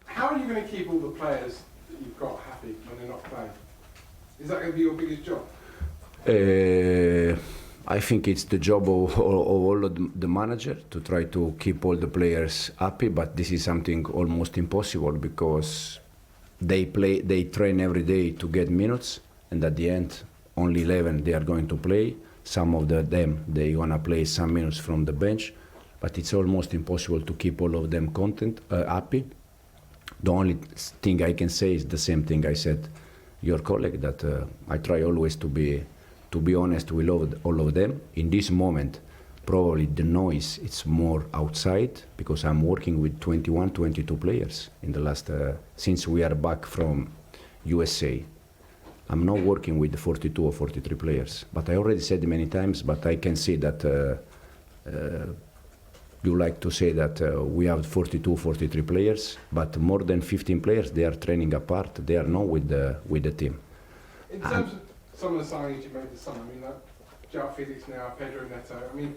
How are you going to keep all the players that you've got happy when they're not playing? Is that going to be your biggest job? I think it's the job of all of the manager to try to keep all the players happy, but this is something almost impossible because they train every day to get minutes, and at the end, only 11 they are going to play. Some of them they wanna play some minutes from the bench, but it's almost impossible to keep all of them happy. The only thing I can say is the same thing I said your colleague, that I try always to be honest with all of them. In this moment, probably the noise it's more outside because I'm working with 21, 22 players in the last since we are back from USA. I'm not working with 42 or 43 players, but I already said many times, but I can see that you like to say that we have 42, 43 players, but more than 15 players, they are training apart. They are not with the team. In terms of some of the signings you made this summer, I mean, like Joao Felix now, Pedro Neto, I mean,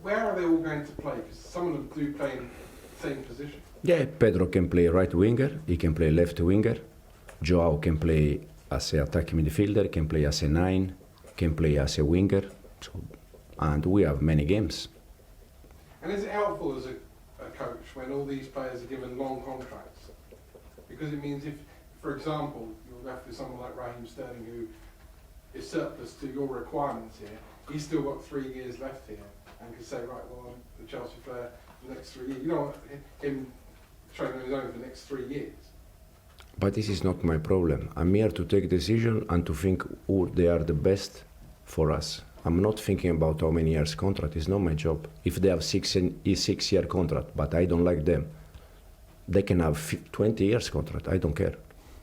where are they all going to play? Because some of them do play in the same position. Yeah, Pedro can play right winger, he can play left winger. Joao can play as an attacking midfielder, can play as a 9, can play as a winger. So, and we have many games. And is it helpful as a coach when all these players are given long contracts? Because it means if, for example, you're left with someone like Raheem Sterling who is surplus to your requirements here, he's still got 3 years left here and can say, right, well, I'm the Chelsea player for the next 3 years. You don't want him training on his own for the next 3 years. But this is not my problem. I'm here to take decision and to think who they are the best for us. I'm not thinking about how many years contract. It's not my job. If they have 6-year contract, but I don't like them, they can have 20 years contract. I don't care.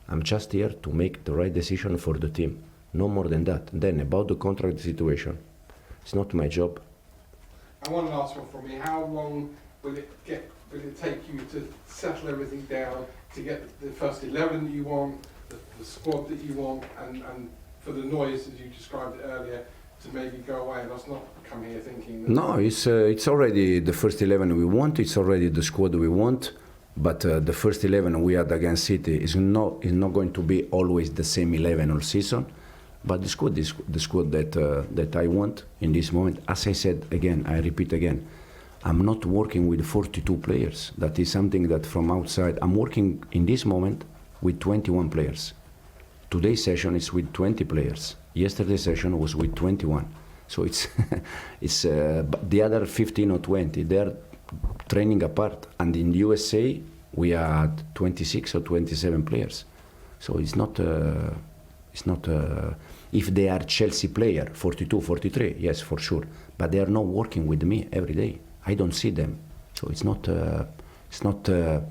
I'm just here to make the right decision for the team. No more than that. Then about the contract situation, it's not my job. And one last one from me. How long will it take you to settle everything down, to get the first 11 that you want, the squad that you want, and for the noise, as you described it earlier, to maybe go away and us not come here thinking that... No, it's already the first 11 we want, it's already the squad we want, but the first 11 we had against City is not going to be always the same 11 all season, but the squad is the squad that I want in this moment. As I said again, I repeat again, I'm not working with 42 players. That is something that from outside, I'm working in this moment with 21 players. Today's session is with 20 players. Yesterday's session was with 21. So it's the other 15 or 20, they're training apart. And in the USA, we had 26 or 27 players. So it's not if they are Chelsea player, 42, 43, yes, for sure. But they are not working with me every day. I don't see them. So it's not a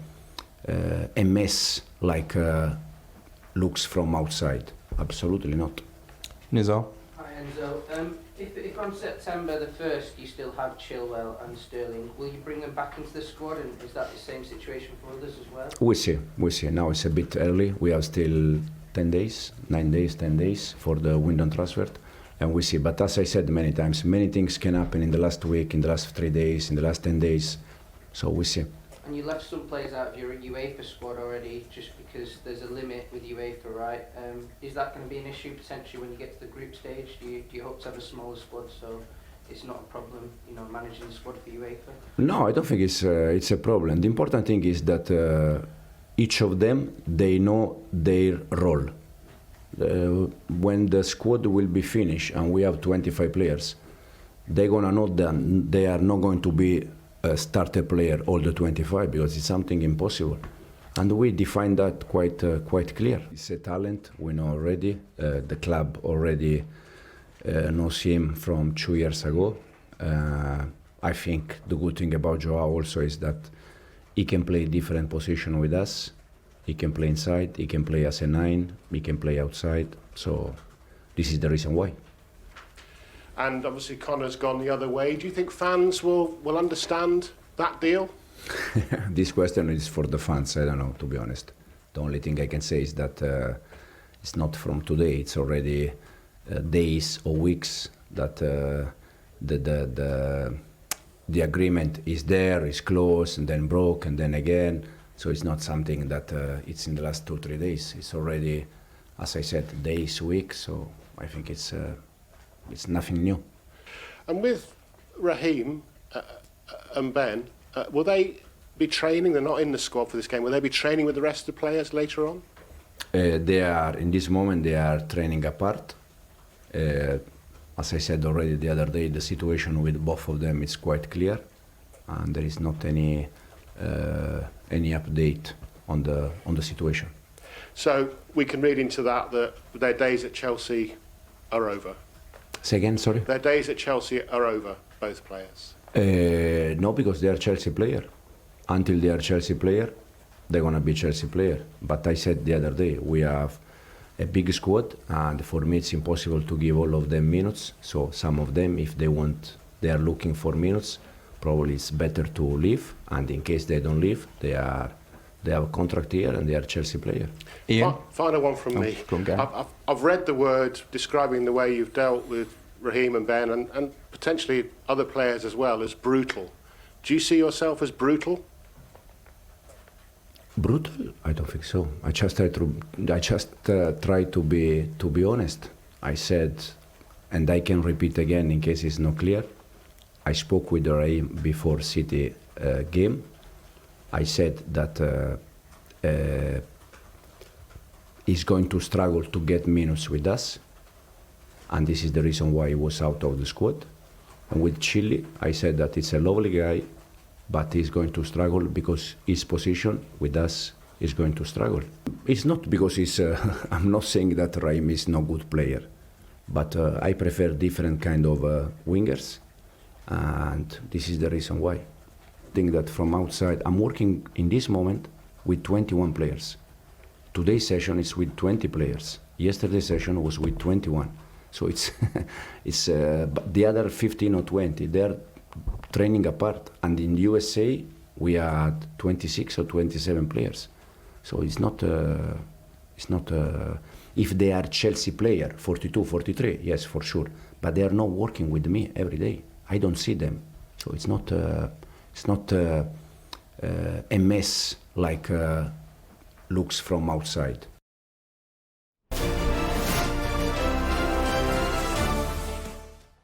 mess like looks from outside. Absolutely not. Nizar. Hi Enzo. If on September the 1st you still have Chilwell and Sterling, will you bring them back into the squad, and is that the same situation for others as well? We see. Now it's a bit early. We have still 10 days, 9 days, 10 days for the window transfer, and we see. But as I said many times, many things can happen in the last week, in the last 3 days, in the last 10 days. So we see. And you left some players out of your UEFA squad already just because there's a limit with UEFA, right? Is that going to be an issue potentially when you get to the group stage? Do you hope to have a smaller squad so it's not a problem, managing the squad for UEFA? No, I don't think it's a problem. The important thing is that each of them, they know their role. When the squad will be finished and we have 25 players, they're going to know that they are not going to be a starter player all the 25 because it's something impossible. And we define that quite clear. It's a talent, we know already. The club already knows him from 2 years ago. I think the good thing about Joao also is that he can play different position with us. He can play inside, he can play as a 9, he can play outside. So this is the reason why. And obviously Connor's gone the other way. Do you think fans will understand that deal? This question is for the fans. I don't know, to be honest. The only thing I can say is that it's not from today. It's already days or weeks that the agreement is there, is close, and then broke, and then again. So it's not something that it's in the last 2-3 days. It's already, as I said, days, weeks. So I think it's nothing new. And with Raheem and Ben, will they be training? They're not in the squad for this game. Will they be training with the rest of the players later on? They are, in this moment, they are training apart. As I said already the other day, the situation with both of them is quite clear, and there is not any update on the situation. So we can read into that their days at Chelsea are over. Say again, sorry? Their days at Chelsea are over, both players. No, because they are Chelsea player. Until they are Chelsea player, they're gonna be Chelsea player. But I said the other day, we have a big squad, and for me it's impossible to give all of them minutes. So some of them, if they are looking for minutes, probably it's better to leave. And in case they don't leave, they have a contract here and they are Chelsea player. Ian? Final one from me. I've read the word describing the way you've dealt with Raheem and Ben and potentially other players as well as brutal. Do you see yourself as brutal? Brutal? I don't think so. I just try to be honest. I said, and I can repeat again in case it's not clear. I spoke with Raheem before City game. I said that he's going to struggle to get minutes with us, and this is the reason why he was out of the squad. And with Chile, I said that it's a lovely guy, but he's going to struggle because his position with us is going to struggle. It's not because he's, I'm not saying that Raheem is no good player, but I prefer different kind of wingers, and this is the reason why. I think that from outside, I'm working in this moment with 21 players. Today's session is with 20 players. Yesterday's session was with 21. So it's, but the other 15 or 20, they're training apart. And in the USA, we had 26 or 27 players. So it's not, if they are Chelsea player, 42, 43, yes, for sure. But they are not working with me every day. I don't see them. So it's not a mess like looks from outside.